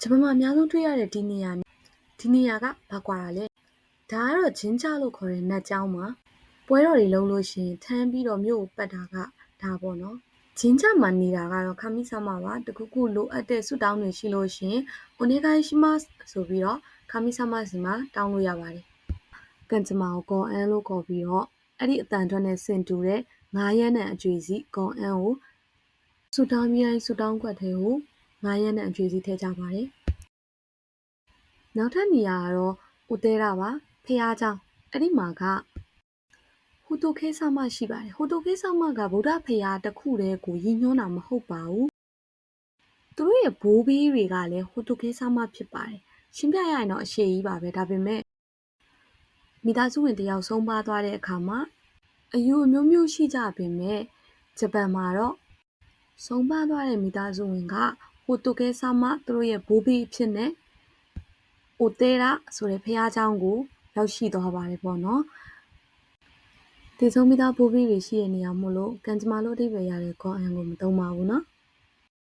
ဂျပန်မှာအများဆုံးတွေ့ရတဲ့ဒီနေရာကဘာကွာတာလဲ။ဒါကတော့ဂျင်းကျလို့ခေါ်တဲ့နတ်ကျောင်းမှာပွဲတော်တွေလုပ်လို့ရှိရင်ထမ်းပြီးတော့မြို့ကိုပတ်တာကဒါပေါ့နော်။ဂျင်းကျမှာနေတာကတော့ခါမိဆမပါတခုခုလိုအပ်တဲ့ဆုတောင်းတွေရှိလို့ရှိရင်お願いしますဆိုပြီးတော့ခါမိဆမစီမှာတောင်းလို့ရပါတယ်။ကန်ကျမကိုကော်အန်းလို့ခေါ်ပြီးတော့အဲ့ဒီအတန်ထွက်နဲ့ဆင်တူတဲ့9ရက်နဲ့အကျွေစီကော်အန်းကိုဆုတောင်းပြီးတိုင်းဆုတောင်းခွက်ထဲကို9ရက်နဲ့အကျွေစီထည့်ကြပါတယ်။နောက်ထပ်နေရာကတော့ဦးသေးတာပါဖះเจ้าအဲ့ဒီမှာကဟူတိုခေဆာမရှိပါတယ်ဟူတိုခေဆာမကဗုဒ္ဓဖះတစ်ခုတည်းကိုရည်ညွှန်းတာမဟုတ်ပါဘူးသူတို့ရဲ့ဘိုးဘေးတွေကလည်းဟူတိုခေဆာမဖြစ်ပါတယ်ရှင်းပြရရင်တော့အရှိကြီးပါပဲဒါပေမဲ့မိသားစုဝင်တယောက်ဆုံးပါသွားတဲ့အခါမှာအယူအမျိုးမျိုးရှိကြပေမဲ့ဂျပန်မှာတော့ဆုံးပါသွားတဲ့မိသားစုဝင်ကဟိုတိုကဲဆာမသူတို့ရဲ့ဘိုးဘေးဖြစ်နေအိုတေရာဆိုတဲ့ဖះเจ้าကိုရောက်ရှိသွားပါတယ်ပေါ့နော်တည်ဆုံးမိသားဘိုးဘေးတွေရှိတဲ့နေရာမို့လို့ကန်ဂျမာလို့အဓိပ္ပာယ်ရတဲ့ကောအန်ကိုမသုံးပါဘူးနော်